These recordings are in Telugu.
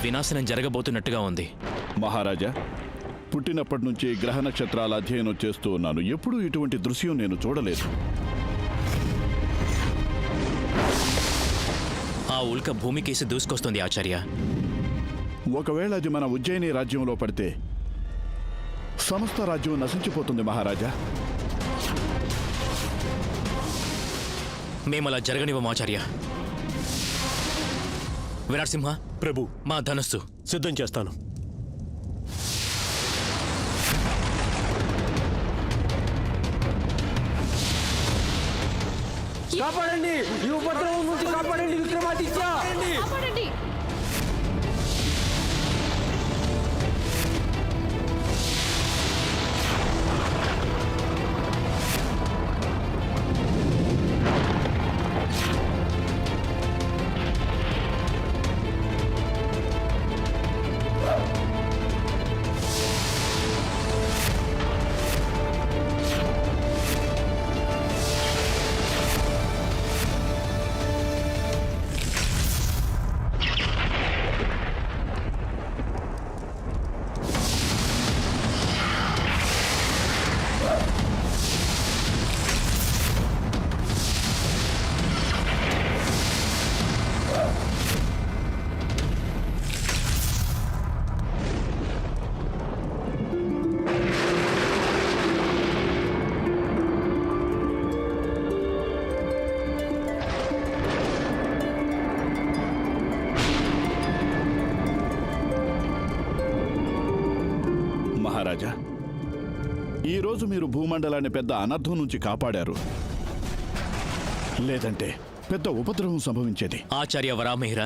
వినాశనం జరగబోతున్నట్టుగా ఉంది. మహారాజా, పుట్టినప్పటి నుంచి గ్రహ నక్షత్రాల అధ్యయనం చేస్తూ ఉన్నాను. ఎప్పుడూ ఇటువంటి దృశ్యం నేను చూడలేదు. ఆ ఉల్క భూమికేసి దూసుకొస్తుంది ఆచార్య. ఒకవేళ అది మన ఉజ్జయిని రాజ్యంలో పడితే సమస్త రాజ్యం నశించిపోతుంది మహారాజా. మేమలా జరగనివ్వం ఆచార్య. విరాట్ సింహ ప్రభు, మా ధనస్సు సిద్ధం చేస్తాను. కాపాడండి, ఈ ఉపద్రవం నుంచి కాపాడండి విక్రమాదిత్య. కాపాడండి. మహారాజా, ఈరోజు మీరు భూమండలాన్ని పెద్ద అనర్థం నుంచి కాపాడారు. లేదంటే పెద్ద ఉపద్రవం సంభవించేది. ఆచార్య వరామిహిర,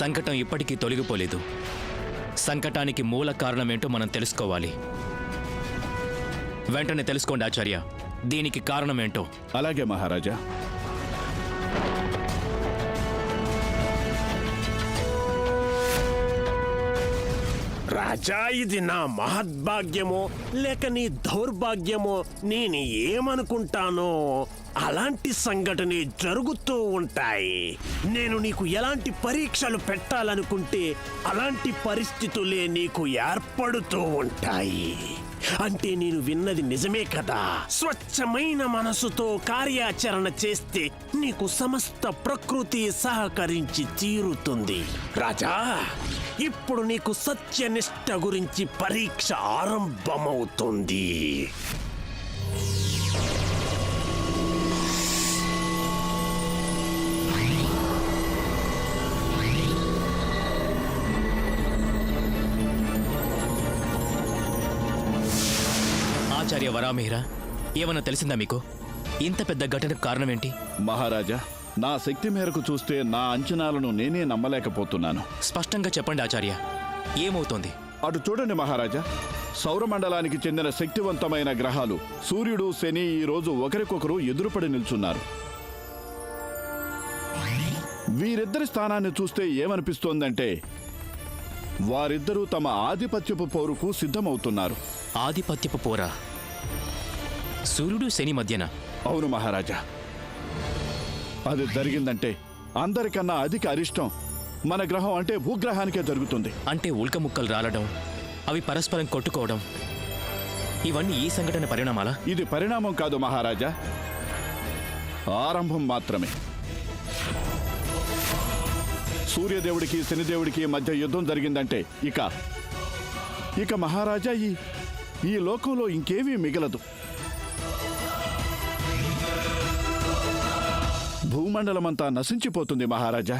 సంకటం ఇప్పటికీ తొలగిపోలేదు. సంకటానికి మూల కారణమేంటో మనం తెలుసుకోవాలి. వెంటనే తెలుసుకోండి ఆచార్య, దీనికి కారణమేంటో. అలాగే మహారాజా. రాజా, ఇది నా మహద్భాగ్యమో లేక నీ దౌర్భాగ్యమో నేను ఏమనుకుంటానో అలాంటి సంఘటనే జరుగుతూ ఉంటాయి. నేను నీకు ఎలాంటి పరీక్షలు పెట్టాలనుకుంటే అలాంటి పరిస్థితులే నీకు ఏర్పడుతూ ఉంటాయి. అంటే నేను విన్నది నిజమే కదా. స్వచ్ఛమైన మనసుతో కార్యాచరణ చేస్తే నీకు సమస్త ప్రకృతి సహకరించి తీరుతుంది. రాజా, ఇప్పుడు నీకు సత్యనిష్ట గురించి పరీక్ష ఆరంభమవుతుంది. ఆచార్య వరామిహిర, ఏమన్నా తెలిసిందా మీకు? ఇంత పెద్ద ఘటనకు కారణమేంటి? మహారాజా, నా శక్తి మేరకు చూస్తే నా అంచనాలను నేనే నమ్మలేకపోతున్నాను. స్పష్టంగా చెప్పండి ఆచార్య, ఏమవుతోంది? అటు చూడండి మహారాజా. సౌరమండలానికి చెందిన శక్తివంతమైన గ్రహాలు సూర్యుడు, శని ఈరోజు ఒకరికొకరు ఎదురుపడి నిల్చున్నారు. వీరిద్దరి స్థానాన్ని చూస్తే ఏమనిపిస్తోందంటే వారిద్దరూ తమ ఆధిపత్యపు పోరుకు సిద్ధమవుతున్నారు. ఆధిపత్యపు పోరా? సూర్యుడు శని మధ్యన? అవును మహారాజా. అది జరిగిందంటే అందరికన్నా అధిక అరిష్టం మన గ్రహం అంటే భూగ్రహానికే జరుగుతుంది. అంటే ఉల్క ముక్కలు రాలడం, అవి పరస్పరం కొట్టుకోవడం, ఇవన్నీ ఈ సంఘటన పరిణామాలా? ఇది పరిణామం కాదు మహారాజా, ఆరంభం మాత్రమే. సూర్యదేవుడికి శనిదేవుడికి మధ్య యుద్ధం జరిగిందంటే ఇక మహారాజా ఈ లోకంలో ఇంకేమీ మిగలదు. భూమండలమంతా నశించిపోతుంది మహారాజా.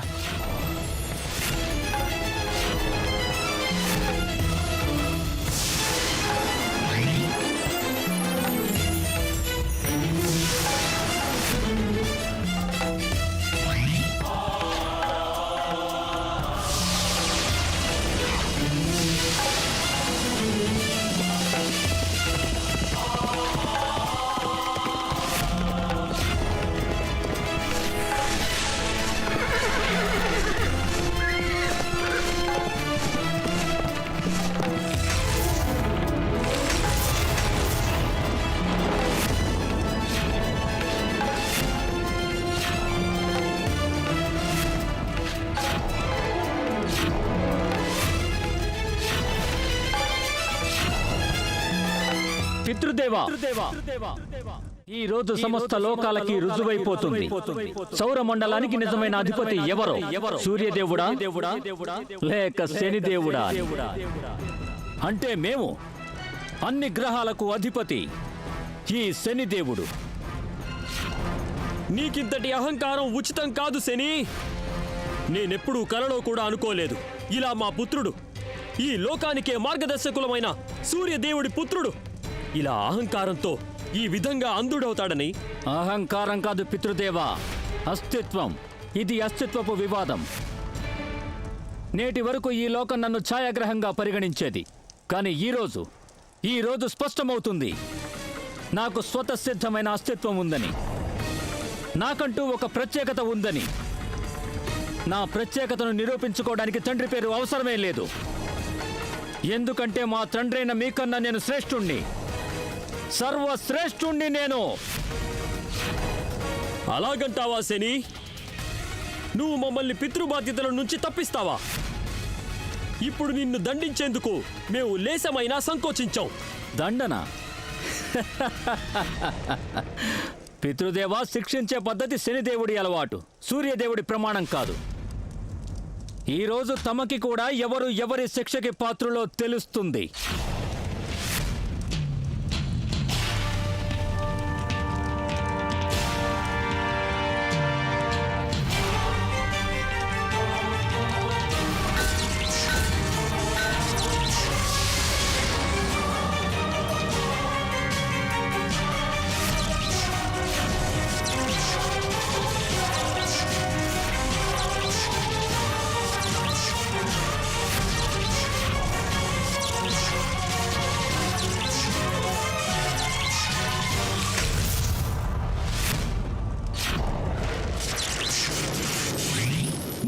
పితృదేవా, ఈ రోజు సమస్త లోకాలకి రుజువైపోతుంది. సౌర మండలానికి నిజమైన అధిపతి ఎవరో? సూర్యదేవుడా లేక శనిదేవుడా? అంటే మేము అన్ని గ్రహాలకు అధిపతి ఈ శనిదేవుడు. నీకింతటి అహంకారం ఉచితం కాదు శని. నేనెప్పుడూ కలలో కూడా అనుకోలేదు ఇలా మా పుత్రుడు, ఈ లోకానికే మార్గదర్శకులమైన సూర్యదేవుడి పుత్రుడు ఇలా అహంకారంతో ఈ విధంగా అంధుడవుతాడని. అహంకారం కాదు పితృదేవా, అస్తిత్వం. ఇది అస్తిత్వపు వివాదం. నేటి వరకు ఈ లోకం నన్ను ఛాయాగ్రహంగా పరిగణించేది. కానీ ఈ రోజు స్పష్టమవుతుంది నాకు స్వతసిద్ధమైన అస్తిత్వం ఉందని, నాకంటూ ఒక ప్రత్యేకత ఉందని. నా ప్రత్యేకతను నిరూపించుకోవడానికి తండ్రి పేరు అవసరమే లేదు. ఎందుకంటే మా తండ్రైన మీకన్నా నేను శ్రేష్ఠుణ్ణి, సర్వశ్రేష్ఠుణ్ణి నేను. అలాగంటావా శని? నువ్వు మమ్మల్ని పితృబాధ్యతల నుంచి తప్పిస్తావా? ఇప్పుడు నిన్ను దండించేందుకు మేము లేశమైనా సంకోచించాం. దండన? పితృదేవా, శిక్షించే పద్ధతి శనిదేవుడి అలవాటు, సూర్యదేవుడి ప్రమాణం కాదు. ఈరోజు తమకి కూడా ఎవరి శిక్షకి పాత్రలో తెలుస్తుంది.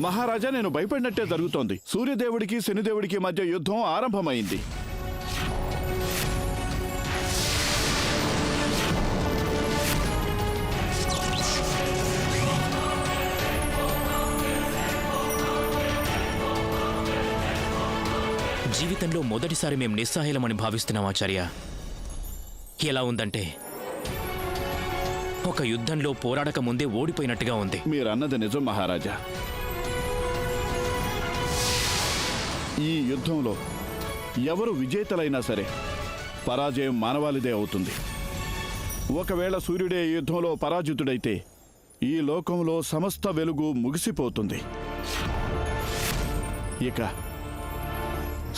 మహారాజా, నేను భయపడినట్టే జరుగుతోంది. సూర్యదేవుడికి శనిదేవుడికి మధ్య యుద్ధం ఆరంభమైంది. జీవితంలో మొదటిసారి మేం నిస్సహాయమని భావిస్తున్నాం ఆచార్య. ఎలా ఉందంటే ఒక యుద్ధంలో పోరాడక ముందే ఓడిపోయినట్టుగా ఉంది. మీరన్నది నిజం మహారాజా. ఈ యుద్ధంలో ఎవరు విజేతలైనా సరే పరాజయం మానవాళిదే అవుతుంది. ఒకవేళ సూర్యుడే ఈ యుద్ధంలో పరాజితుడైతే ఈ లోకంలో సమస్త వెలుగు ముగిసిపోతుంది. ఇక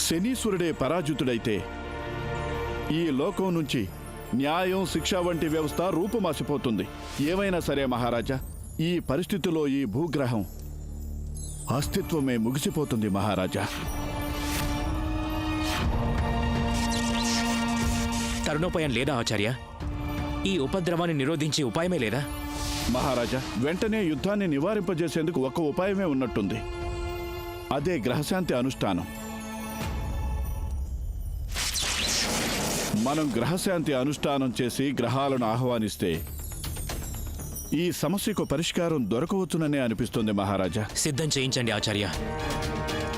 శనీశ్వరుడే పరాజితుడైతే ఈ లోకం నుంచి న్యాయం, శిక్ష వంటి వ్యవస్థ రూపుమాసిపోతుంది. ఏమైనా సరే మహారాజా, ఈ పరిస్థితిలో ఈ భూగ్రహం అస్తిత్వమే ముగిసిపోతుంది మహారాజా. తరుణోపాయం లేదా ఆచార్య? ఈ ఉపద్రవాన్ని నిరోధించే ఉపాయమే లేదా? మహారాజా, వెంటనే యుద్ధాన్ని నివారింపజేసేందుకు ఒక ఉపాయమే ఉన్నట్టుంది. అదే గ్రహశాంతి అనుష్ఠానం. మనం గ్రహశాంతి అనుష్ఠానం చేసి గ్రహాలను ఆహ్వానిస్తే ఈ సమస్యకు పరిష్కారం దొరకవచ్చుననే అనిపిస్తుంది మహారాజా. సిద్ధం చేయించండి ఆచార్య.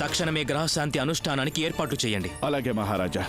తక్షణమే గ్రహశాంతి అనుష్ఠానానికి ఏర్పాట్లు చేయండి. అలాగే మహారాజా.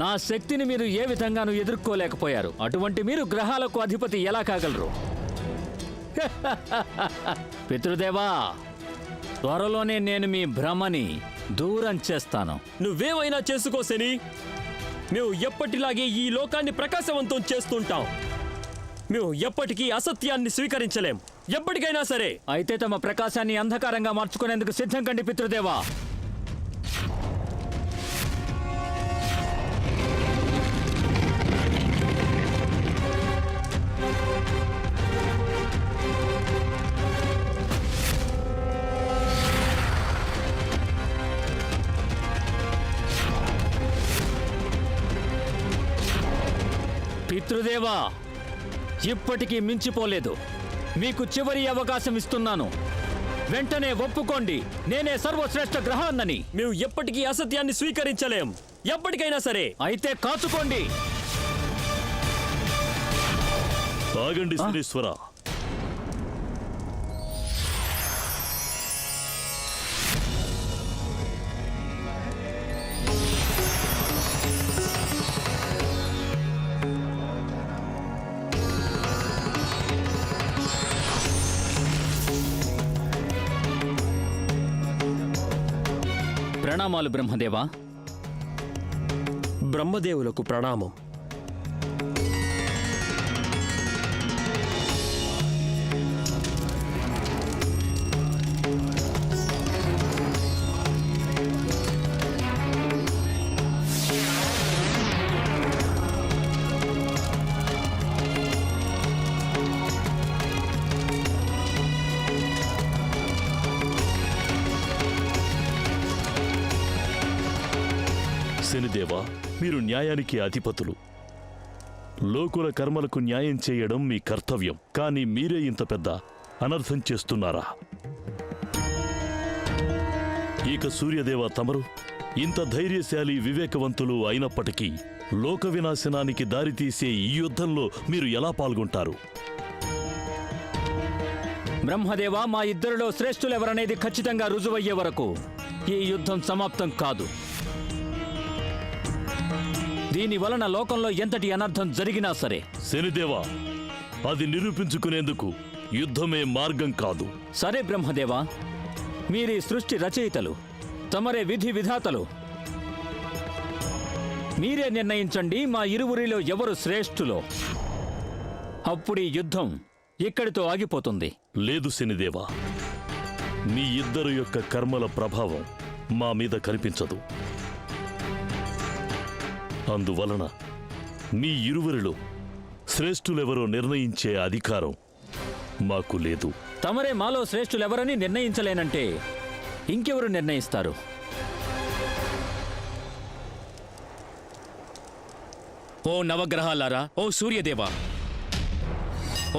నా శక్తిని మీరు ఏ విధంగానూ ఎదుర్కోలేకపోయారు. అటువంటి మీరు గ్రహాలకు అధిపతి ఎలా కాగలరు? పితృదేవా, త్వరలోనే నేను మీ భ్రమని దూరం చేస్తాను. నువ్వేమైనా చేసుకో శని. మేము ఎప్పటిలాగే ఈ లోకాన్ని ప్రకాశవంతం చేస్తుంటాం. మేము ఎప్పటికీ అసత్యాన్ని స్వీకరించలేం, ఎప్పటికైనా సరే. అయితే తమ ప్రకాశాన్ని అంధకారంగా మార్చుకునేందుకు సిద్ధం కండి పితృదేవా. పితృదేవా, ఇప్పటికీ మించిపోలేదు. మీకు చివరి అవకాశం ఇస్తున్నాను. వెంటనే ఒప్పుకోండి, నేనే సర్వశ్రేష్ఠ గ్రహాన్నని. మేము ఎప్పటికీ అసత్యాన్ని స్వీకరించలేం, ఎప్పటికైనా సరే. అయితే కాచుకోండి. ఆగండి శనీశ్వర. ప్రణామాలు బ్రహ్మదేవా. బ్రహ్మదేవులకు ప్రణామం. శనిదేవా, మీరు న్యాయానికి అధిపతులు. లోకుల కర్మలకు న్యాయం చేయడం మీ కర్తవ్యం. కానీ మీరే ఇంత పెద్ద అనర్థం చేస్తున్నారా? ఇక సూర్యదేవ తమరు ఇంత ధైర్యశాలి, వివేకవంతులు అయినప్పటికీ లోక వినాశనానికి దారితీసే ఈ యుద్ధంలో మీరు ఎలా పాల్గొంటారు? బ్రహ్మదేవా, మా ఇద్దరిలో శ్రేష్ఠులెవరనేది ఖచ్చితంగా రుజువయ్యే వరకు ఈ యుద్ధం సమాప్తం కాదు. దీని వలన లోకంలో ఎంతటి అనర్థం జరిగినా సరే. శనిదేవా, అది నిరూపించుకునేందుకు యుద్ధమే మార్గం కాదు. సరే బ్రహ్మదేవా, మీరీ సృష్టి రచయితలు, తమరే విధి విధాతలు. మీరే నిర్ణయించండి మా ఇరువురిలో ఎవరు శ్రేష్ఠులో. అప్పుడు ఈ యుద్ధం ఇక్కడితో ఆగిపోతుంది. లేదు శనిదేవా, మీ ఇద్దరు యొక్క కర్మల ప్రభావం మా మీద కనిపించదు. అందువలన మీ ఇరువురిలో శ్రేష్ఠులెవరో నిర్ణయించే అధికారం మాకు లేదు. తమరే మాలో శ్రేష్ఠులెవరని నిర్ణయించలేనంటే ఇంకెవరు నిర్ణయిస్తారు? ఓ నవగ్రహాలారా, ఓ సూర్యదేవా,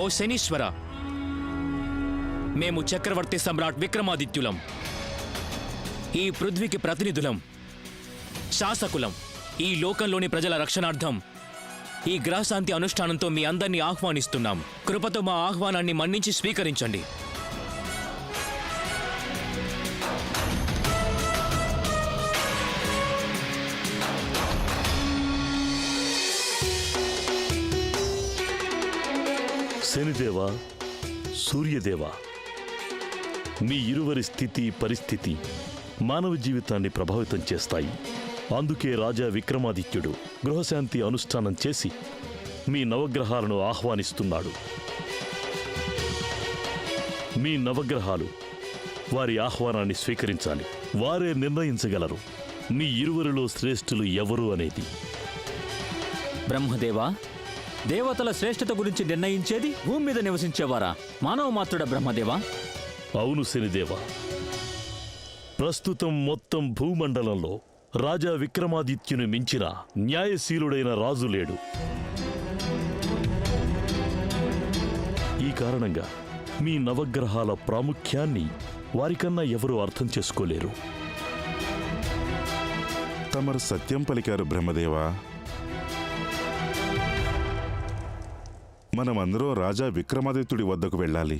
ఓ శనీశ్వర, మేము చక్రవర్తి సమ్రాట్ విక్రమాదిత్యులం. ఈ పృథ్వీకి ప్రతినిధులం, శాసకులం. ఈ లోకంలోని ప్రజల రక్షణార్థం ఈ గ్రహశాంతి అనుష్ఠానంతో మీ అందరినీ ఆహ్వానిస్తున్నాం. కృపతో మా ఆహ్వానాన్ని మన్నించి స్వీకరించండి. శనిదేవా, సూర్యదేవా, మీ ఇరువురి స్థితి, పరిస్థితి మానవ జీవితాన్ని ప్రభావితం చేస్తాయి. అందుకే రాజా విక్రమాదిత్యుడు గృహశాంతి అనుష్ఠానం చేసి మీ నవగ్రహాలను ఆహ్వానిస్తున్నాడు. మీ నవగ్రహాలు వారి ఆహ్వానాన్ని స్వీకరించాలి. వారే నిర్ణయించగలరు మీ ఇరువురిలో శ్రేష్ఠులు ఎవరు అనేది. బ్రహ్మదేవా, దేవతల శ్రేష్ఠత గురించి నిర్ణయించేది భూమి మీద నివసించేవారా, మానవ మాత్రుడ బ్రహ్మదేవా? అవును శనిదేవా, ప్రస్తుతం మొత్తం భూమండలంలో రాజా విక్రమాదిత్యుని మించిన న్యాయశీలుడైన రాజు లేడు. ఈ కారణంగా మీ నవగ్రహాల ప్రాముఖ్యాన్ని వారికన్నా ఎవరూ అర్థం చేసుకోలేరు. తమరు సత్యం పలికారు బ్రహ్మదేవా. మనమందరం రాజా విక్రమాదిత్యుడి వద్దకు వెళ్ళాలి.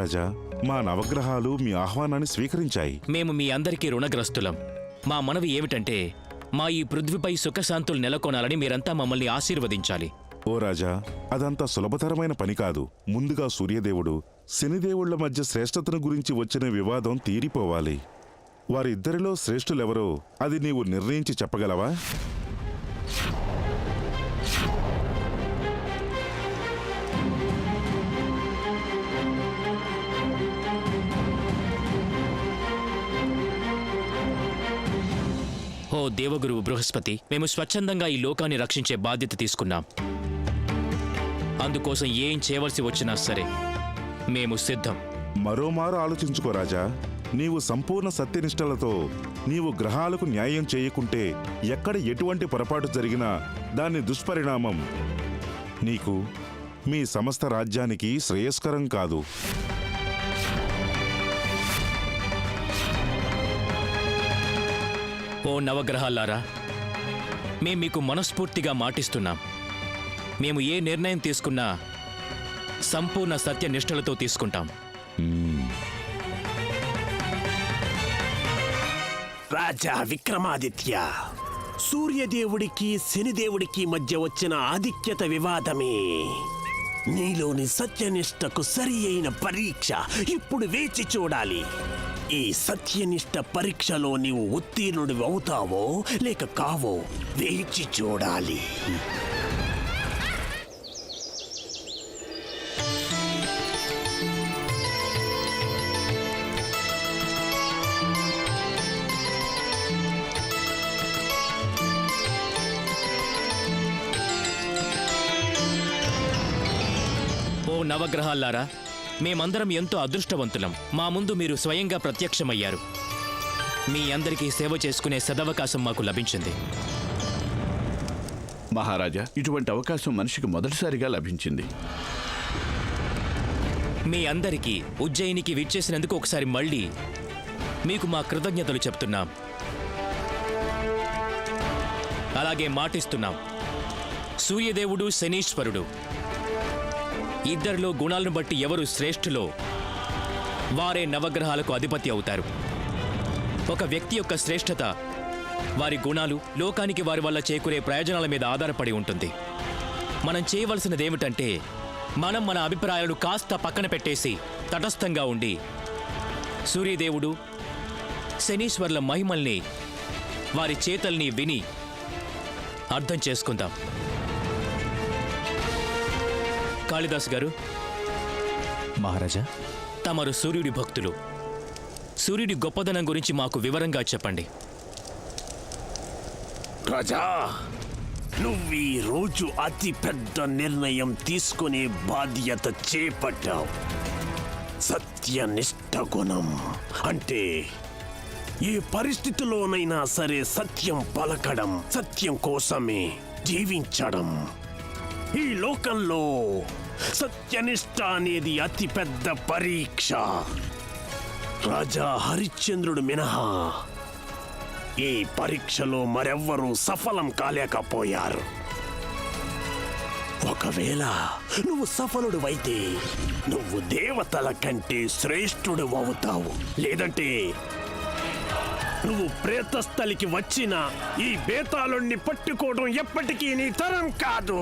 మహారాజా, మా నవగ్రహాలు మీ ఆహ్వానాన్ని స్వీకరించాయి. మేము మీ అందరికీ రుణగ్రస్తులం. మా మనవి ఏమిటంటే మా ఈ పృథ్వీపై సుఖశాంతులు నెలకొనాలని మీరంతా మమ్మల్ని ఆశీర్వదించాలి. ఓ రాజా, అదంత సులభతరమైన పని కాదు. ముందుగా సూర్యదేవుడు, శనిదేవుళ్ల మధ్య శ్రేష్టతను గురించి వచ్చిన వివాదం తీరిపోవాలి. వారిద్దరిలో శ్రేష్ఠులెవరో అది నీవు నిర్ణయించి చెప్పగలవా? ఓ దేవగురువు బృహస్పతి, మేము స్వచ్ఛందంగా ఈ లోకాన్ని రక్షించే బాధ్యత తీసుకున్నాం. అందుకోసం ఏం చేయవలసి వచ్చినా సరే మేము సిద్ధం. మరోమారు ఆలోచించుకో రాజా. నీవు సంపూర్ణ సత్యనిష్టలతో నీవు గ్రహాలకు న్యాయం చేయకుంటే ఎక్కడ ఎటువంటి పొరపాటు జరిగినా దాని దుష్పరిణామం నీకు, మీ సమస్త రాజ్యానికి శ్రేయస్కరం కాదు. ఓ నవగ్రహాలారా, మేం మీకు మనస్ఫూర్తిగా మాటిస్తున్నాం. మేము ఏ నిర్ణయం తీసుకున్నా సంపూర్ణ సత్యనిష్టలతో తీసుకుంటాం. రాజా విక్రమాదిత్య, సూర్యదేవుడికి శనిదేవుడికి మధ్య వచ్చిన ఆధిక్యత వివాదమే నీలోని సత్యనిష్టకు సరి అయిన పరీక్ష. ఇప్పుడు వేచి చూడాలి. ఈ సత్యనిష్ట పరీక్షలో నీవు ఉత్తీర్ణుడు అవుతావో లేక కావో వేచి చూడాలి. ఓ నవగ్రహాలారా, మేమందరం ఎంతో అదృష్టవంతులం. మా ముందు మీరు స్వయంగా ప్రత్యక్షమయ్యారు. మీ అందరికీ సేవ చేసుకునే సదవకాశం మాకు లభించింది. మహారాజా, ఇటువంటి అవకాశం మనిషికి మొదటిసారిగా లభించింది. మీ అందరికీ ఉజ్జయినికి విచ్చేసినందుకు ఒకసారి మళ్ళీ మీకు మా కృతజ్ఞతలు చెప్తున్నాం. అలాగే మాటిస్తున్నాం, సూర్యదేవుడు శనీశ్వరుడు ఇద్దరిలో గుణాలను బట్టి ఎవరు శ్రేష్ఠులో వారే నవగ్రహాలకు అధిపతి అవుతారు. ఒక వ్యక్తి యొక్క శ్రేష్ఠత, వారి గుణాలు లోకానికి వారి వల్ల చేకూరే ప్రయోజనాల మీద ఆధారపడి ఉంటుంది. మనం చేయవలసినదేమిటంటే మనం మన అభిప్రాయాలను కాస్త పక్కన పెట్టేసి తటస్థంగా ఉండి సూర్యదేవుడు శనీశ్వర్ల మహిమల్ని, వారి చేతల్ని విని అర్థం చేసుకుందాం. కాళిదాస్ గారు, మహారాజా, తమరు సూర్యుడి భక్తులు. సూర్యుడి గొప్పదనం గురించి మాకు వివరంగా చెప్పండి. రాజా, నువ్వీ రోజు అతి పెద్ద నిర్ణయం తీసుకునే బాధ్యత చేపట్టావు. సత్యనిష్ట గుణం అంటే ఏ పరిస్థితిలోనైనా సరే సత్యం పలకడం, సత్యం కోసమే జీవించడం. ఈ లోకంలో సత్యనిష్ట అనేది అతి పెద్ద పరీక్ష. రాజా హరిశ్చంద్రుడు మినహా ఈ పరీక్షలో మరెవ్వరూ సఫలం కాలేకపోయారు. ఒకవేళ నువ్వు సఫలుడువైతే నువ్వు దేవతల కంటే శ్రేష్ఠుడు అవుతావు. లేదంటే నువ్వు ప్రేతస్థలికి వచ్చిన ఈ బేతాళుణ్ణి పట్టుకోవడం ఎప్పటికీ నీ తరం కాదు.